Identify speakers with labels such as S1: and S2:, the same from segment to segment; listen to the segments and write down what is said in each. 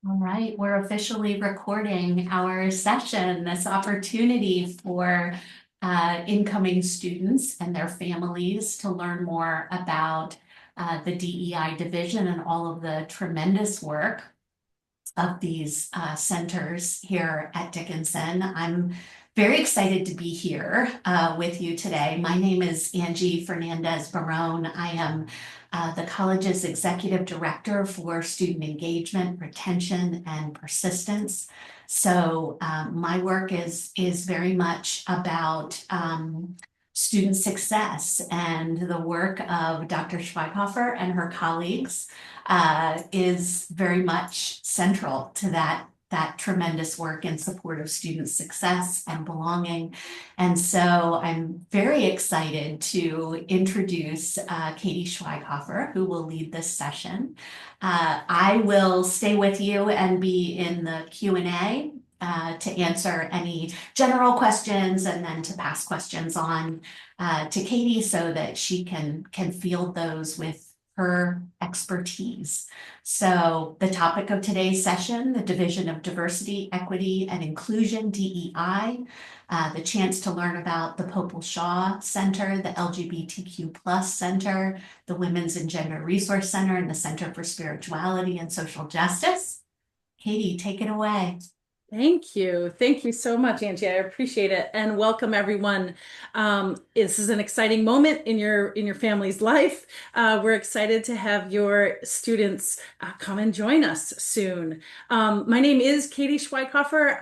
S1: All right, we're officially recording our session, this opportunity for incoming students and their families to learn more about the DEI division and all of the tremendous work of these centers here at Dickinson. I'm very excited to be here with you today. My name is Angie Fernandez Barone. I am the college's executive director for student engagement, retention, and persistence. So my work is very much about student success, and the work of Dr. Schweighofer and her colleagues is very much central to that tremendous work in support of student success and belonging. And so I'm very excited to introduce Katie Schweighofer, who will lead this session. I will stay with you and be in the Q&A to answer any general questions and then to pass questions on to Katie so that she can field those with her expertise. So the topic of today's session, the Division of Diversity, Equity, and Inclusion, DEI, the chance to learn about the Popel Shaw Center, the LGBTQ plus Center, the Women's and Gender Resource Center, and the Center for Spirituality and Social Justice. Katie, take it away.
S2: Thank you. Thank you so much, Angie. I appreciate it. And welcome everyone. This is an exciting moment in your family's life. We're excited to have your students come and join us soon. My name is Katie Schweighofer.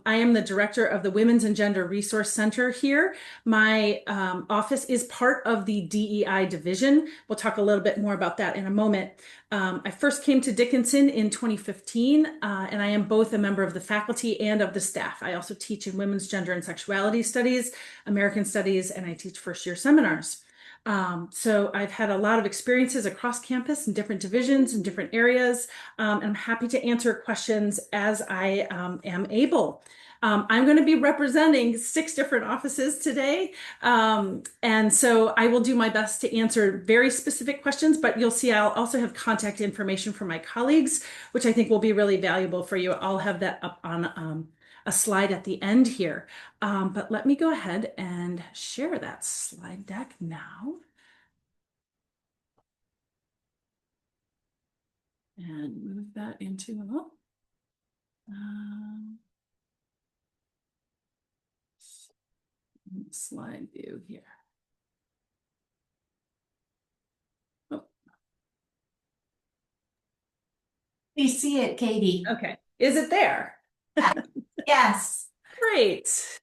S2: I am the director of the Women's and Gender Resource Center here. My office is part of the DEI division. We'll talk a little bit more about that in a moment. I first came to Dickinson in 2015, and I am both a member of the faculty and of the staff. I also teach in women's gender and sexuality studies, American studies, and I teach first-year seminars. So I've had a lot of experiences across campus in different divisions and different areas, and I'm happy to answer questions as I am able. I'm going to be representing 6 different offices today. And so I will do my best to answer very specific questions, but you'll see I'll also have contact information for my colleagues, which I think will be really valuable for you. I'll have that up on a slide at the end here. But let me go ahead and share that slide deck now. And move that into slide view here. Oh.
S1: We see it, Katie.
S2: Okay. Is it there?
S1: Yes.
S2: Great.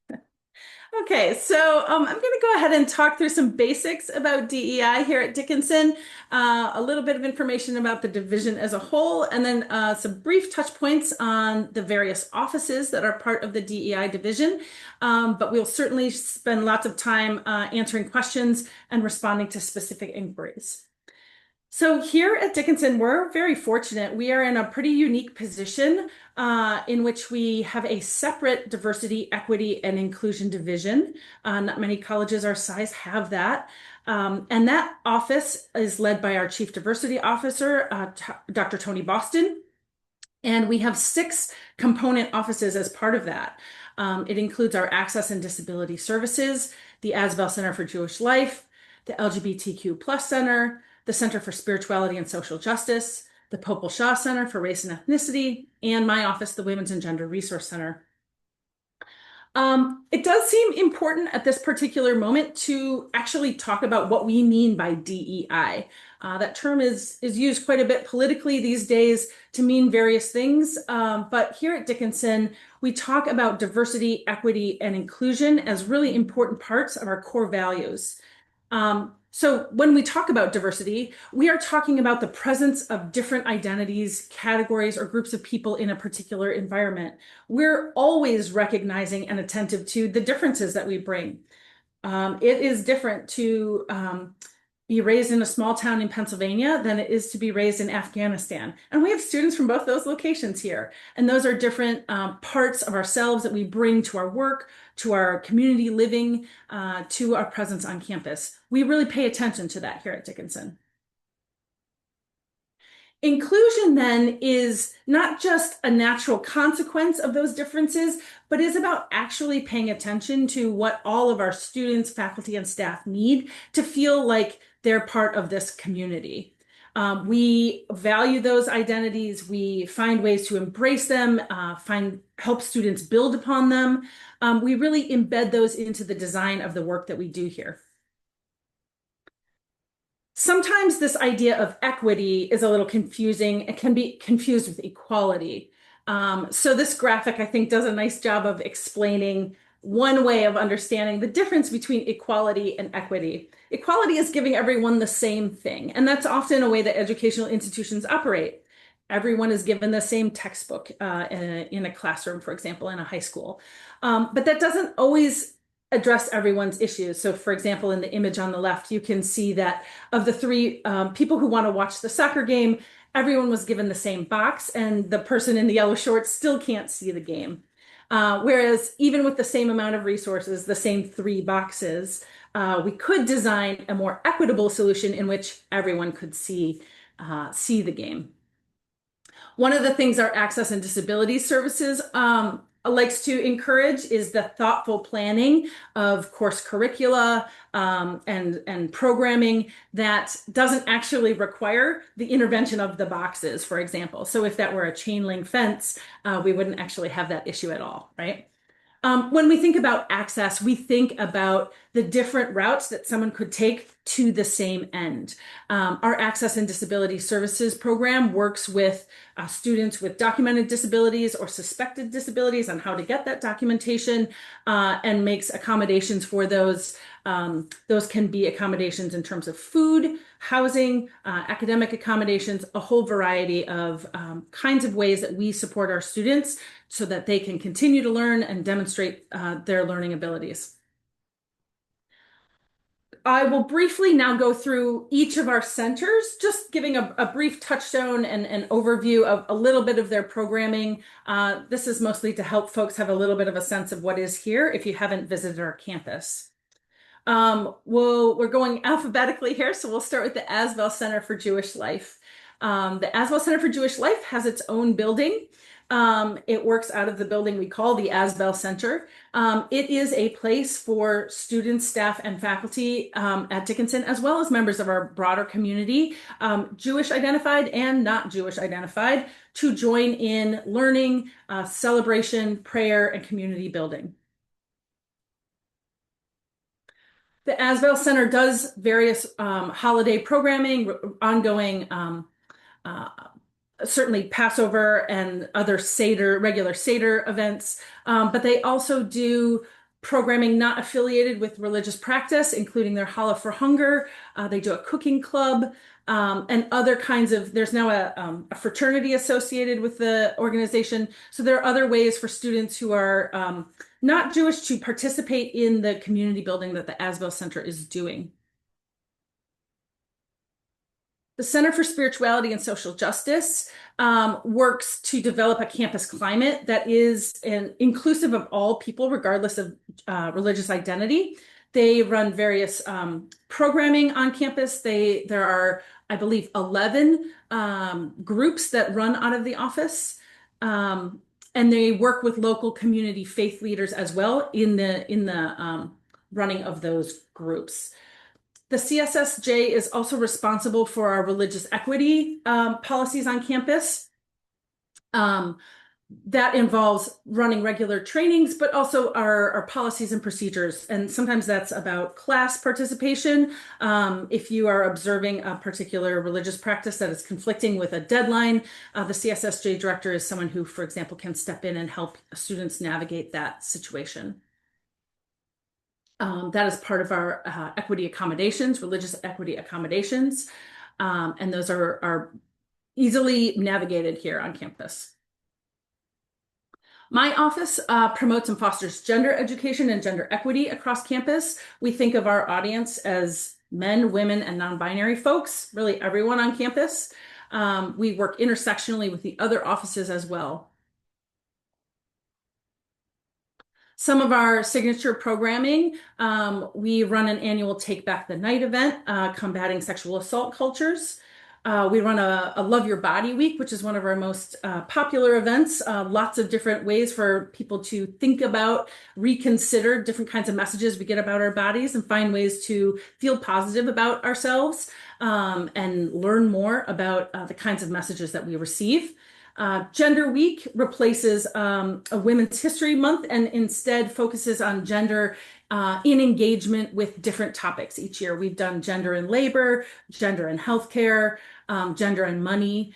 S2: Okay, so I'm going to go ahead and talk through some basics about DEI here at Dickinson, a little bit of information about the division as a whole, and then some brief touch points on the various offices that are part of the DEI division. But we'll certainly spend lots of time answering questions and responding to specific inquiries. So here at Dickinson, we're very fortunate. We are in a pretty unique position in which we have a separate diversity, equity, and inclusion division. Not many colleges our size have that. And that office is led by our Chief Diversity Officer, Dr. Tony Boston. And we have 6 component offices as part of that. It includes our Access and Disability Services, the Asbel Center for Jewish Life, the LGBTQ plus Center, the Center for Spirituality and Social Justice, the Popel Shaw Center for Race and Ethnicity, and my office, the Women's and Gender Resource Center. It does seem important at this particular moment to actually talk about what we mean by DEI. That term is used quite a bit politically these days to mean various things, but here at Dickinson, we talk about diversity, equity, and inclusion as really important parts of our core values. So when we talk about diversity, we are talking about the presence of different identities, categories, or groups of people in a particular environment. We're always recognizing and attentive to the differences that we bring. It is different to be raised in a small town in Pennsylvania than it is to be raised in Afghanistan. And we have students from both those locations here. And those are different parts of ourselves that we bring to our work, to our community living, to our presence on campus. We really pay attention to that here at Dickinson. Inclusion then is not just a natural consequence of those differences, but is about actually paying attention to what all of our students, faculty, and staff need to feel like they're part of this community. We value those identities. We find ways to embrace them, help students build upon them. We really embed those into the design of the work that we do here. Sometimes this idea of equity is a little confusing. It can be confused with equality. So this graphic, I think, does a nice job of explaining one way of understanding the difference between equality and equity. Equality is giving everyone the same thing, and that's often a way that educational institutions operate. Everyone is given the same textbook in a classroom, for example, in a high school. But that doesn't always address everyone's issues. So, for example, in the image on the left, you can see that of the three people who want to watch the soccer game, everyone was given the same box, and the person in the yellow shorts still can't see the game. Whereas even with the same amount of resources, the same three boxes, we could design a more equitable solution in which everyone could see the game. One of the things our Access and Disability Services likes to encourage is the thoughtful planning of course curricula and programming that doesn't actually require the intervention of the boxes, for example. So if that were a chain link fence, we wouldn't actually have that issue at all, right? When we think about access, we think about the different routes that someone could take to the same end. Our Access and Disability Services program works with students with documented disabilities or suspected disabilities on how to get that documentation and makes accommodations for those. Those can be accommodations in terms of food, housing, academic accommodations, a whole variety of kinds of ways that we support our students so that they can continue to learn and demonstrate their learning abilities. I will briefly now go through each of our centers, just giving a brief touchstone and an overview of a little bit of their programming. This is mostly to help folks have a little bit of a sense of what is here if you haven't visited our campus. We're going alphabetically here, so we'll start with the Asbell Center for Jewish Life. The Asbell Center for Jewish Life has its own building. It works out of the building we call the Asbell Center. It is a place for students, staff, and faculty at Dickinson, as well as members of our broader community, Jewish identified and not Jewish identified, to join in learning, celebration, prayer, and community building. The Asbell Center does various holiday programming, ongoing certainly Passover and other regular Seder events, but they also do programming not affiliated with religious practice, including their Challah for Hunger. They do a cooking club and other kinds of, there's now a fraternity associated with the organization. So there are other ways for students who are not Jewish to participate in the community building that the Asbell Center is doing. The Center for Spirituality and Social Justice works to develop a campus climate that is inclusive of all people, regardless of religious identity. They run various programming on campus. There are, I believe, 11 groups that run out of the office. And they work with local community faith leaders as well in the running of those groups. The CSSJ is also responsible for our religious equity policies on campus. That involves running regular trainings, but also our policies and procedures. And sometimes that's about class participation. If you are observing a particular religious practice that is conflicting with a deadline, the CSSJ director is someone who, for example, can step in and help students navigate that situation. That is part of our equity accommodations, religious equity accommodations, and those are easily navigated here on campus. My office promotes and fosters gender education and gender equity across campus. We think of our audience as men, women, and non-binary folks, really everyone on campus. We work intersectionally with the other offices as well. Some of our signature programming, we run an annual Take Back the Night event, combating sexual assault cultures. We run a Love Your Body Week, which is one of our most popular events. Lots of different ways for people to think about, reconsider different kinds of messages we get about our bodies and find ways to feel positive about ourselves, and learn more about the kinds of messages that we receive. Gender Week replaces a Women's History Month and instead focuses on gender in engagement with different topics each year. We've done gender in labor, gender in healthcare, gender and money,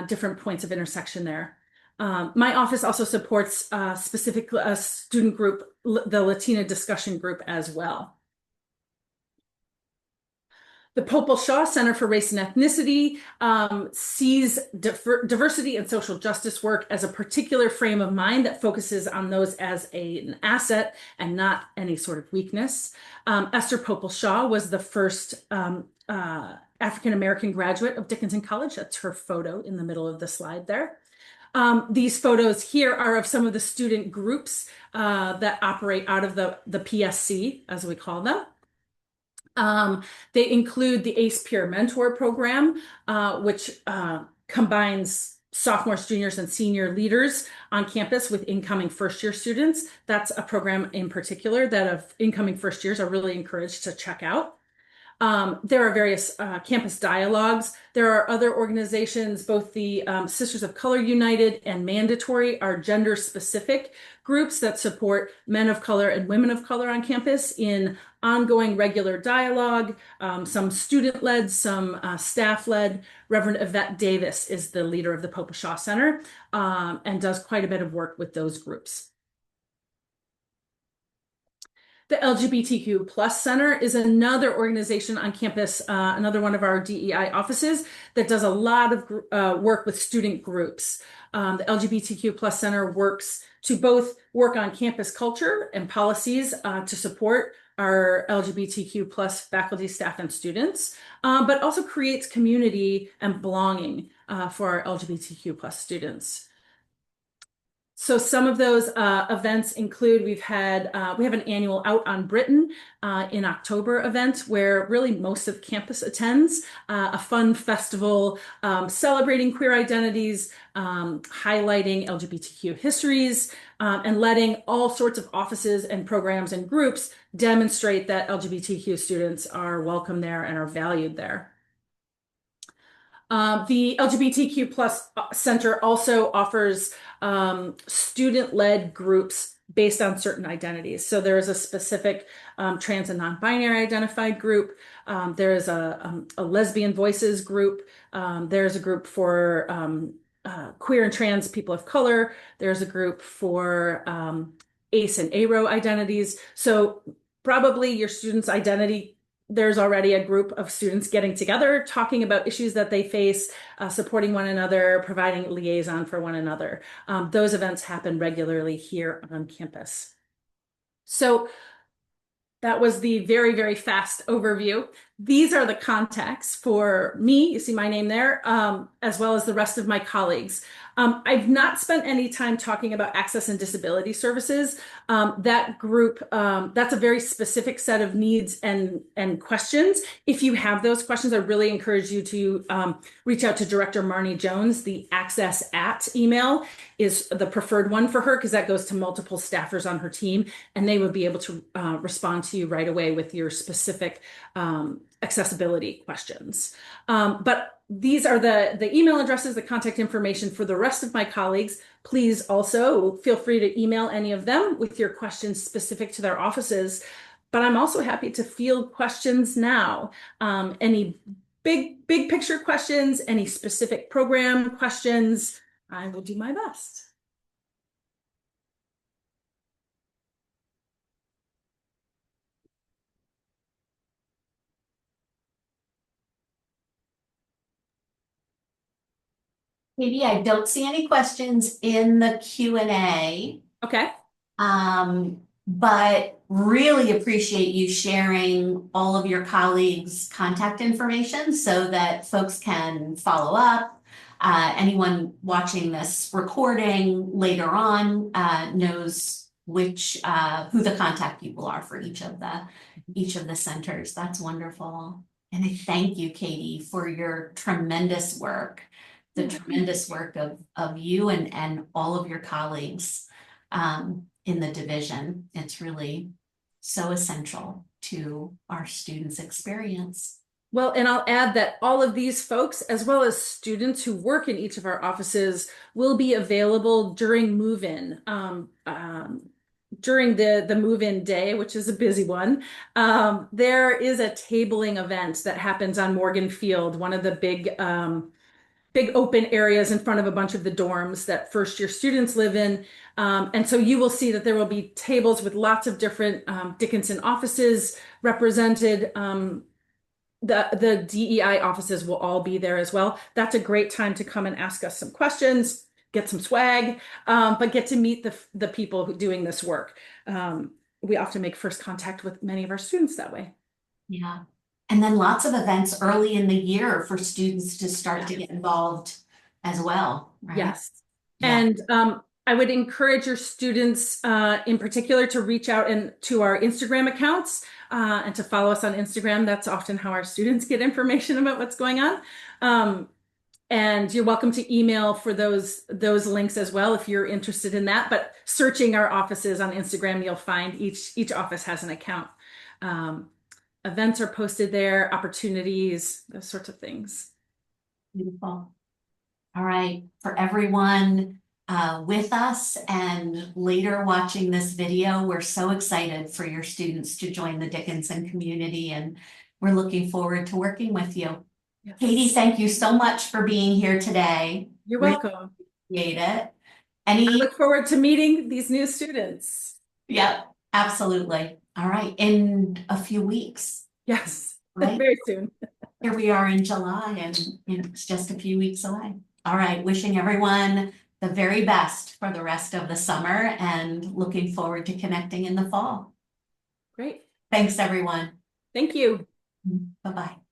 S2: different points of intersection there. My office also supports a specific student group, the Latina discussion group as well. The Popel Shaw Center for Race and Ethnicity sees diversity and social justice work as a particular frame of mind that focuses on those as an asset and not any sort of weakness. Esther Popel Shaw was the first African-American graduate of Dickinson College. That's her photo in the middle of the slide there. These photos here are of some of the student groups that operate out of the PSC, as we call them. They include the ACE Peer Mentor Program, which combines sophomores, juniors, and senior leaders on campus with incoming first-year students. That's a program in particular that of incoming first years are really encouraged to check out. There are various campus dialogues. There are other organizations, both the Sisters of Color United and Mandatory are gender-specific groups that support men of color and women of color on campus in ongoing regular dialogue, some student-led, some staff-led. Reverend Yvette Davis is the leader of the Popel Shaw Center and does quite a bit of work with those groups. The LGBTQ Plus Center is another organization on campus, another one of our DEI offices that does a lot of work with student groups. The LGBTQ Plus Center works to both work on campus culture and policies to support our LGBTQ plus faculty, staff, and students, but also creates community and belonging for our LGBTQ plus students. So some of those events include we have an annual Out on Britain in October event where really most of campus attends, a fun festival celebrating queer identities, highlighting LGBTQ histories, and letting all sorts of offices and programs and groups demonstrate that LGBTQ students are welcome there and are valued there. The LGBTQ Plus Center also offers student-led groups based on certain identities. So there is a specific trans and non-binary identified group. There is a lesbian voices group. There's a group for queer and trans people of color. There's a group for ACE and ARO identities. So probably your student's identity, there's already a group of students getting together, talking about issues that they face, supporting one another, providing liaison for one another. Those events happen regularly here on campus. So that was the very, very fast overview. These are the contacts for me. You see my name there, as well as the rest of my colleagues. I've not spent any time talking about access and disability services. That group, that's a very specific set of needs and questions. If you have those questions, I really encourage you to reach out to Director Marnie Jones. The access@ email is the preferred one for her because that goes to multiple staffers on her team, and they would be able to respond to you right away with your specific accessibility questions. But these are the email addresses, the contact information for the rest of my colleagues. Please also feel free to email any of them with your questions specific to their offices. But I'm also happy to field questions now. Any big picture questions, any specific program questions, I will do my best.
S1: Maybe I don't see any questions in the Q&A.
S2: Okay.
S1: But really appreciate you sharing all of your colleagues' contact information so that folks can follow up. Anyone watching this recording later on knows which who the contact people are for each of the centers. That's wonderful. And I thank you, Katie, for your tremendous work, the tremendous work of you and all of your colleagues in the division. It's really so essential to our students' experience.
S2: Well, and I'll add that all of these folks, as well as students who work in each of our offices, will be available during move-in. During the move-in day, which is a busy one, there is a tabling event that happens on Morgan Field, one of the big open areas in front of a bunch of the dorms that first-year students live in. And so you will see that there will be tables with lots of different Dickinson offices represented. The DEI offices will all be there as well. That's a great time to come and ask us some questions, get some swag, but get to meet the people doing this work. We often make first contact with many of our students that way.
S1: Yeah. And then lots of events early in the year for students to start to get involved as well, right?
S2: Yes.
S1: Yeah.
S2: And I would encourage your students in particular to reach out to our Instagram accounts and to follow us on Instagram. That's often how our students get information about what's going on. And you're welcome to email for those links as well if you're interested in that. But searching our offices on Instagram, you'll find each office has an account. Events are posted there, opportunities, those sorts of things.
S1: Beautiful. All right, for everyone with us and later watching this video, we're so excited for your students to join the Dickinson community, and we're looking forward to working with you.
S2: Yes.
S1: Katie, thank you so much for being here today.
S2: You're
S1: Really
S2: welcome.
S1: appreciate it.
S2: I look forward to meeting these new students.
S1: Yep, absolutely. All right, in a few weeks.
S2: Yes,
S1: right?
S2: Very soon.
S1: Here we are in July, and it's just a few weeks away. All right, wishing everyone the very best for the rest of the summer and looking forward to connecting in the fall.
S2: Great.
S1: Thanks, everyone.
S2: Thank you.
S1: Bye-bye.